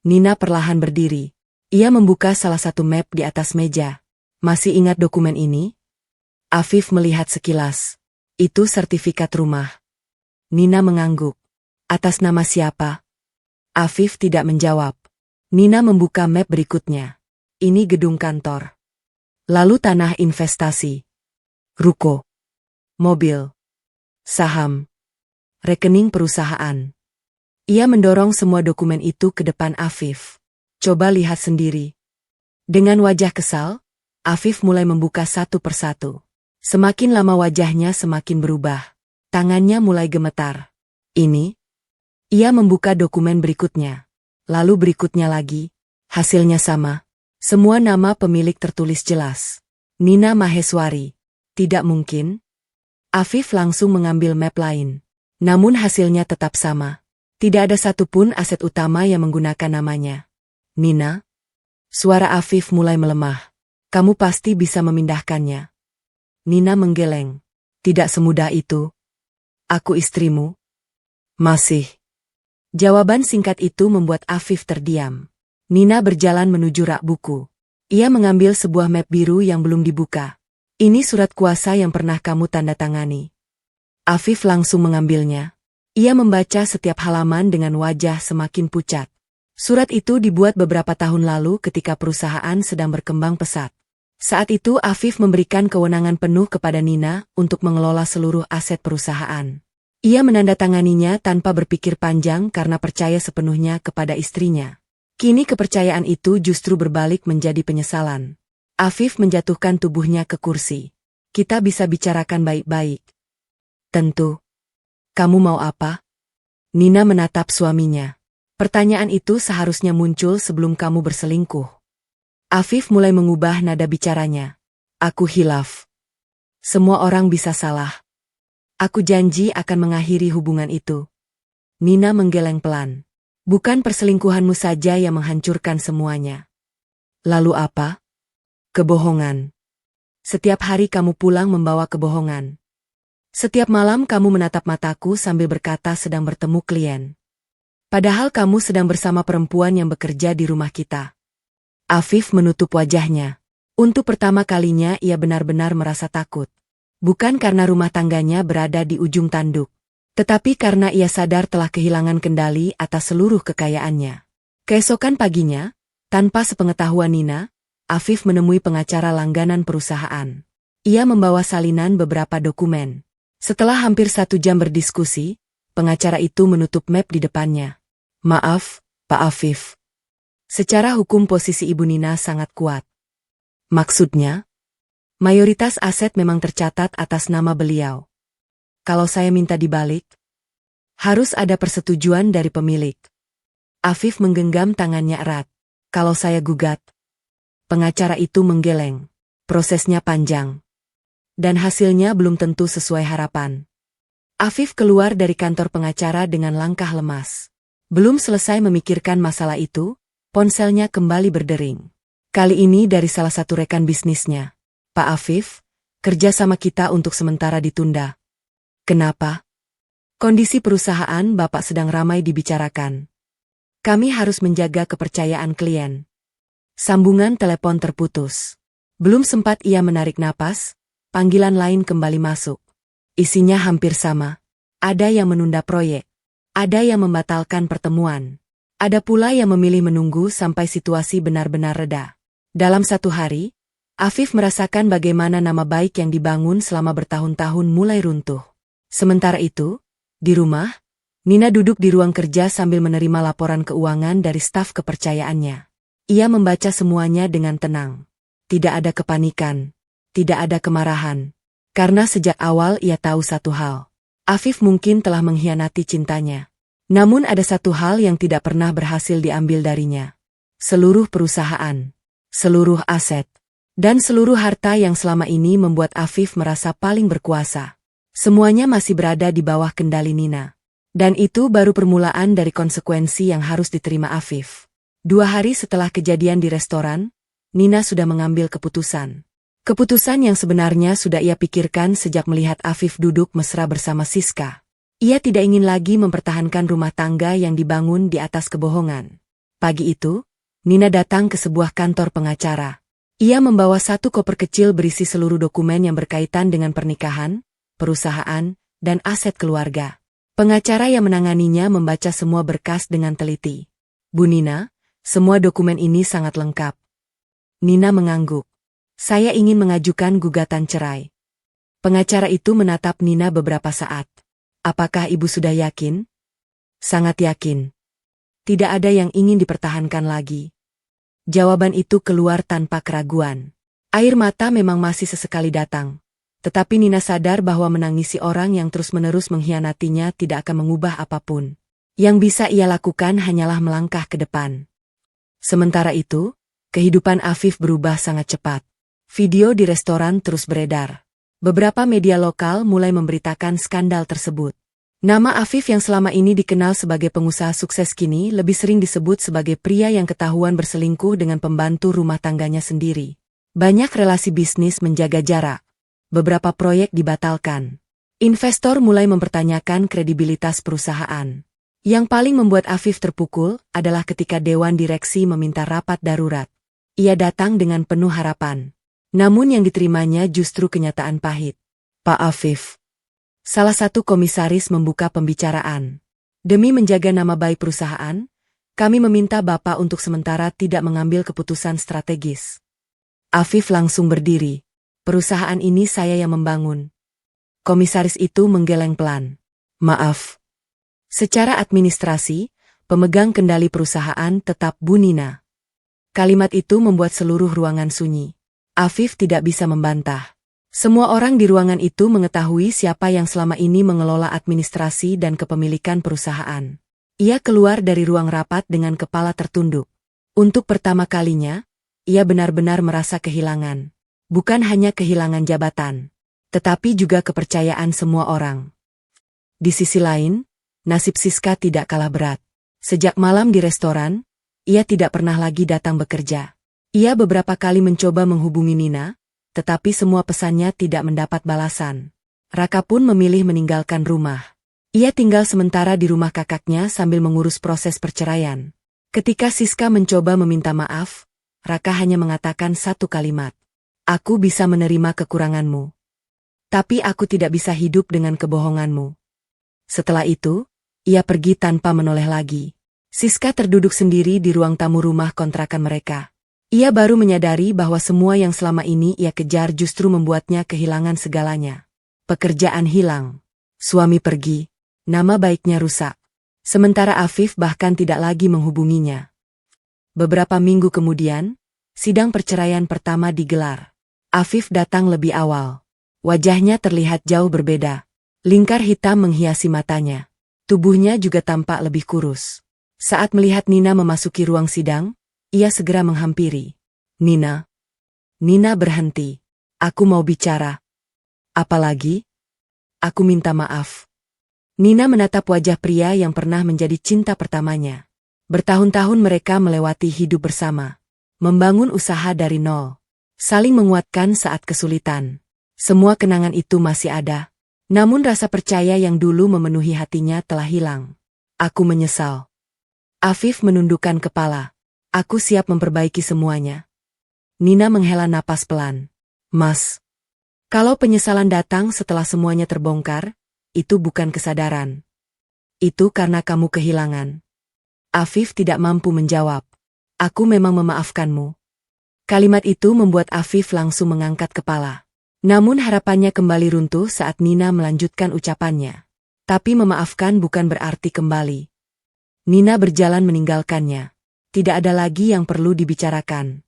Nina perlahan berdiri. Ia membuka salah satu map di atas meja. Masih ingat dokumen ini? Afif melihat sekilas. Itu sertifikat rumah. Nina mengangguk. Atas nama siapa? Afif tidak menjawab. Nina membuka map berikutnya. Ini gedung kantor. Lalu tanah investasi. Ruko. Mobil. Saham. Rekening perusahaan. Ia mendorong semua dokumen itu ke depan Afif. Coba lihat sendiri. Dengan wajah kesal, Afif mulai membuka satu persatu. Semakin lama wajahnya semakin berubah. Tangannya mulai gemetar. Ini? Ia membuka dokumen berikutnya. Lalu berikutnya lagi. Hasilnya sama. Semua nama pemilik tertulis jelas. Nina Maheswari. Tidak mungkin. Afif langsung mengambil map lain. Namun hasilnya tetap sama. Tidak ada satupun aset utama yang menggunakan namanya. Nina? Suara Afif mulai melemah. Kamu pasti bisa memindahkannya. Nina menggeleng. Tidak semudah itu. Aku istrimu. Masih. Jawaban singkat itu membuat Afif terdiam. Nina berjalan menuju rak buku. Ia mengambil sebuah map biru yang belum dibuka. Ini surat kuasa yang pernah kamu tanda tangani. Afif langsung mengambilnya. Ia membaca setiap halaman dengan wajah semakin pucat. Surat itu dibuat beberapa tahun lalu ketika perusahaan sedang berkembang pesat. Saat itu Afif memberikan kewenangan penuh kepada Nina untuk mengelola seluruh aset perusahaan. Ia menandatanganinya tanpa berpikir panjang karena percaya sepenuhnya kepada istrinya. Kini kepercayaan itu justru berbalik menjadi penyesalan. Afif menjatuhkan tubuhnya ke kursi. Kita bisa bicarakan baik-baik. Tentu. Kamu mau apa? Nina menatap suaminya. Pertanyaan itu seharusnya muncul sebelum kamu berselingkuh. Afif mulai mengubah nada bicaranya. Aku hilaf. Semua orang bisa salah. Aku janji akan mengakhiri hubungan itu. Nina menggeleng pelan. Bukan perselingkuhanmu saja yang menghancurkan semuanya. Lalu apa? Kebohongan. Setiap hari kamu pulang membawa kebohongan. Setiap malam kamu menatap mataku sambil berkata sedang bertemu klien. Padahal kamu sedang bersama perempuan yang bekerja di rumah kita. Afif menutup wajahnya. Untuk pertama kalinya ia benar-benar merasa takut. Bukan karena rumah tangganya berada di ujung tanduk. Tetapi karena ia sadar telah kehilangan kendali atas seluruh kekayaannya. Keesokan paginya, tanpa sepengetahuan Nina, Afif menemui pengacara langganan perusahaan. Ia membawa salinan beberapa dokumen. Setelah hampir 1 jam berdiskusi, pengacara itu menutup map di depannya. Maaf, Pak Afif. Secara hukum posisi Ibu Nina sangat kuat. Maksudnya? Mayoritas aset memang tercatat atas nama beliau. Kalau saya minta dibalik, harus ada persetujuan dari pemilik. Afif menggenggam tangannya erat. Kalau saya gugat, pengacara itu menggeleng. Prosesnya panjang. Dan hasilnya belum tentu sesuai harapan. Afif keluar dari kantor pengacara dengan langkah lemas. Belum selesai memikirkan masalah itu, ponselnya kembali berdering. Kali ini dari salah satu rekan bisnisnya. Pak Afif, kerja sama kita untuk sementara ditunda. Kenapa? Kondisi perusahaan Bapak sedang ramai dibicarakan. Kami harus menjaga kepercayaan klien. Sambungan telepon terputus. Belum sempat ia menarik napas, panggilan lain kembali masuk. Isinya hampir sama. Ada yang menunda proyek. Ada yang membatalkan pertemuan. Ada pula yang memilih menunggu sampai situasi benar-benar reda. Dalam 1 hari, Afif merasakan bagaimana nama baik yang dibangun selama bertahun-tahun mulai runtuh. Sementara itu, di rumah, Nina duduk di ruang kerja sambil menerima laporan keuangan dari staf kepercayaannya. Ia membaca semuanya dengan tenang. Tidak ada kepanikan, tidak ada kemarahan. Karena sejak awal ia tahu satu hal. Afif mungkin telah mengkhianati cintanya. Namun ada satu hal yang tidak pernah berhasil diambil darinya. Seluruh perusahaan, seluruh aset, dan seluruh harta yang selama ini membuat Afif merasa paling berkuasa. Semuanya masih berada di bawah kendali Nina. Dan itu baru permulaan dari konsekuensi yang harus diterima Afif. 2 hari setelah kejadian di restoran, Nina sudah mengambil keputusan. Keputusan yang sebenarnya sudah ia pikirkan sejak melihat Afif duduk mesra bersama Siska. Ia tidak ingin lagi mempertahankan rumah tangga yang dibangun di atas kebohongan. Pagi itu, Nina datang ke sebuah kantor pengacara. Ia membawa 1 koper kecil berisi seluruh dokumen yang berkaitan dengan pernikahan, perusahaan, dan aset keluarga. Pengacara yang menanganinya membaca semua berkas dengan teliti. Bu Nina, semua dokumen ini sangat lengkap. Nina mengangguk. Saya ingin mengajukan gugatan cerai. Pengacara itu menatap Nina beberapa saat. Apakah ibu sudah yakin? Sangat yakin. Tidak ada yang ingin dipertahankan lagi. Jawaban itu keluar tanpa keraguan. Air mata memang masih sesekali datang. Tetapi Nina sadar bahwa menangisi orang yang terus-menerus mengkhianatinya tidak akan mengubah apapun. Yang bisa ia lakukan hanyalah melangkah ke depan. Sementara itu, kehidupan Afif berubah sangat cepat. Video di restoran terus beredar. Beberapa media lokal mulai memberitakan skandal tersebut. Nama Afif yang selama ini dikenal sebagai pengusaha sukses kini lebih sering disebut sebagai pria yang ketahuan berselingkuh dengan pembantu rumah tangganya sendiri. Banyak relasi bisnis menjaga jarak. Beberapa proyek dibatalkan. Investor mulai mempertanyakan kredibilitas perusahaan. Yang paling membuat Afif terpukul adalah ketika Dewan Direksi meminta rapat darurat. Ia datang dengan penuh harapan. Namun yang diterimanya justru kenyataan pahit. Pak Afif. Salah satu komisaris membuka pembicaraan. Demi menjaga nama baik perusahaan, kami meminta Bapak untuk sementara tidak mengambil keputusan strategis. Afif langsung berdiri. Perusahaan ini saya yang membangun. Komisaris itu menggeleng pelan. Maaf. Secara administrasi, pemegang kendali perusahaan tetap Bu Nina. Kalimat itu membuat seluruh ruangan sunyi. Afif tidak bisa membantah. Semua orang di ruangan itu mengetahui siapa yang selama ini mengelola administrasi dan kepemilikan perusahaan. Ia keluar dari ruang rapat dengan kepala tertunduk. Untuk pertama kalinya, ia benar-benar merasa kehilangan. Bukan hanya kehilangan jabatan, tetapi juga kepercayaan semua orang. Di sisi lain, nasib Siska tidak kalah berat. Sejak malam di restoran, ia tidak pernah lagi datang bekerja. Ia beberapa kali mencoba menghubungi Nina, tetapi semua pesannya tidak mendapat balasan. Raka pun memilih meninggalkan rumah. Ia tinggal sementara di rumah kakaknya sambil mengurus proses perceraian. Ketika Siska mencoba meminta maaf, Raka hanya mengatakan satu kalimat. Aku bisa menerima kekuranganmu. Tapi aku tidak bisa hidup dengan kebohonganmu. Setelah itu, ia pergi tanpa menoleh lagi. Siska terduduk sendiri di ruang tamu rumah kontrakan mereka. Ia baru menyadari bahwa semua yang selama ini ia kejar justru membuatnya kehilangan segalanya. Pekerjaan hilang. Suami pergi. Nama baiknya rusak. Sementara Afif bahkan tidak lagi menghubunginya. Beberapa minggu kemudian, sidang perceraian pertama digelar. Afif datang lebih awal. Wajahnya terlihat jauh berbeda. Lingkar hitam menghiasi matanya. Tubuhnya juga tampak lebih kurus. Saat melihat Nina memasuki ruang sidang, ia segera menghampiri. Nina. Nina berhenti. Aku mau bicara. Apalagi? Aku minta maaf. Nina menatap wajah pria yang pernah menjadi cinta pertamanya. Bertahun-tahun mereka melewati hidup bersama. Membangun usaha dari nol. Saling menguatkan saat kesulitan. Semua kenangan itu masih ada. Namun rasa percaya yang dulu memenuhi hatinya telah hilang. Aku menyesal. Afif menundukkan kepala. Aku siap memperbaiki semuanya. Nina menghela napas pelan. Mas, kalau penyesalan datang setelah semuanya terbongkar, itu bukan kesadaran. Itu karena kamu kehilangan. Afif tidak mampu menjawab. Aku memang memaafkanmu. Kalimat itu membuat Afif langsung mengangkat kepala. Namun harapannya kembali runtuh saat Nina melanjutkan ucapannya. Tapi memaafkan bukan berarti kembali. Nina berjalan meninggalkannya. Tidak ada lagi yang perlu dibicarakan.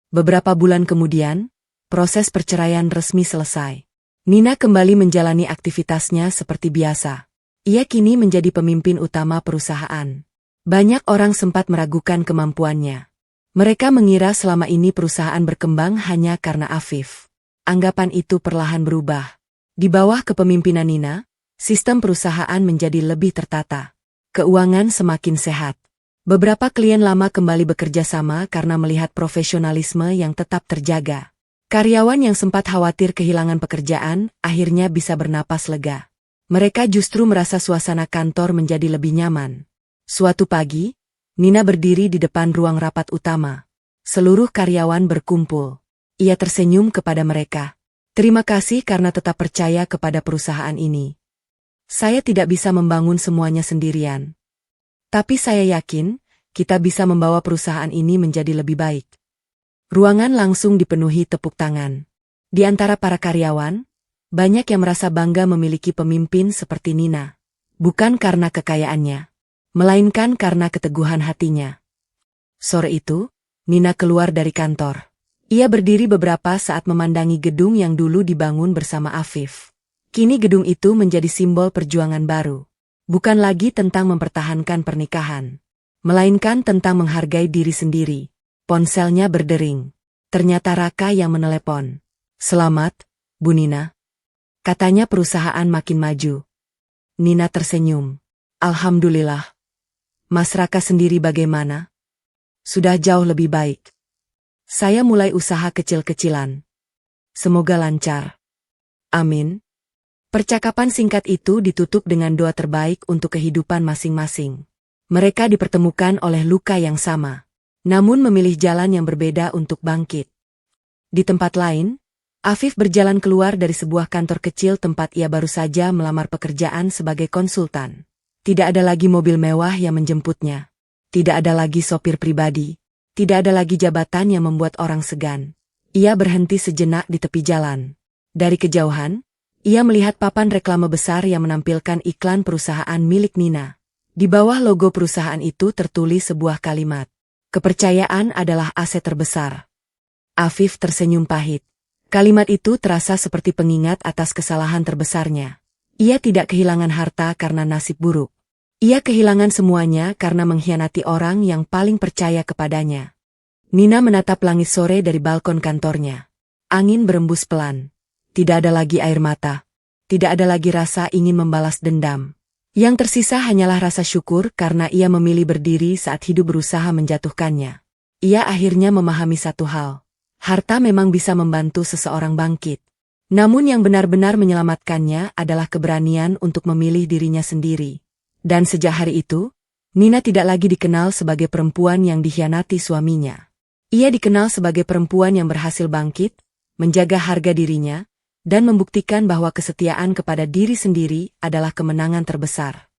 Beberapa bulan kemudian, proses perceraian resmi selesai. Nina kembali menjalani aktivitasnya seperti biasa. Ia kini menjadi pemimpin utama perusahaan. Banyak orang sempat meragukan kemampuannya. Mereka mengira selama ini perusahaan berkembang hanya karena Afif. Anggapan itu perlahan berubah. Di bawah kepemimpinan Nina, sistem perusahaan menjadi lebih tertata. Keuangan semakin sehat. Beberapa klien lama kembali bekerja sama karena melihat profesionalisme yang tetap terjaga. Karyawan yang sempat khawatir kehilangan pekerjaan, akhirnya bisa bernapas lega. Mereka justru merasa suasana kantor menjadi lebih nyaman. Suatu pagi, Nina berdiri di depan ruang rapat utama. Seluruh karyawan berkumpul. Ia tersenyum kepada mereka. Terima kasih karena tetap percaya kepada perusahaan ini. Saya tidak bisa membangun semuanya sendirian. Tapi saya yakin, kita bisa membawa perusahaan ini menjadi lebih baik. Ruangan langsung dipenuhi tepuk tangan. Di antara para karyawan, banyak yang merasa bangga memiliki pemimpin seperti Nina. Bukan karena kekayaannya, melainkan karena keteguhan hatinya. Sore itu, Nina keluar dari kantor. Ia berdiri beberapa saat memandangi gedung yang dulu dibangun bersama Afif. Kini gedung itu menjadi simbol perjuangan baru. Bukan lagi tentang mempertahankan pernikahan, melainkan tentang menghargai diri sendiri. Ponselnya berdering. Ternyata Raka yang menelepon. Selamat, Bu Nina. Katanya perusahaan makin maju. Nina tersenyum. Alhamdulillah. Mas Raka sendiri bagaimana? Sudah jauh lebih baik. Saya mulai usaha kecil-kecilan. Semoga lancar. Amin. Percakapan singkat itu ditutup dengan doa terbaik untuk kehidupan masing-masing. Mereka dipertemukan oleh luka yang sama, namun memilih jalan yang berbeda untuk bangkit. Di tempat lain, Afif berjalan keluar dari sebuah kantor kecil tempat ia baru saja melamar pekerjaan sebagai konsultan. Tidak ada lagi mobil mewah yang menjemputnya. Tidak ada lagi sopir pribadi. Tidak ada lagi jabatan yang membuat orang segan. Ia berhenti sejenak di tepi jalan. Dari kejauhan, ia melihat papan reklame besar yang menampilkan iklan perusahaan milik Nina. Di bawah logo perusahaan itu tertulis sebuah kalimat. Kepercayaan adalah aset terbesar. Afif tersenyum pahit. Kalimat itu terasa seperti pengingat atas kesalahan terbesarnya. Ia tidak kehilangan harta karena nasib buruk. Ia kehilangan semuanya karena mengkhianati orang yang paling percaya kepadanya. Nina menatap langit sore dari balkon kantornya. Angin berembus pelan. Tidak ada lagi air mata. Tidak ada lagi rasa ingin membalas dendam. Yang tersisa hanyalah rasa syukur karena ia memilih berdiri saat hidup berusaha menjatuhkannya. Ia akhirnya memahami satu hal. Harta memang bisa membantu seseorang bangkit. Namun yang benar-benar menyelamatkannya adalah keberanian untuk memilih dirinya sendiri. Dan sejak hari itu, Nina tidak lagi dikenal sebagai perempuan yang dikhianati suaminya. Ia dikenal sebagai perempuan yang berhasil bangkit, menjaga harga dirinya, dan membuktikan bahwa kesetiaan kepada diri sendiri adalah kemenangan terbesar.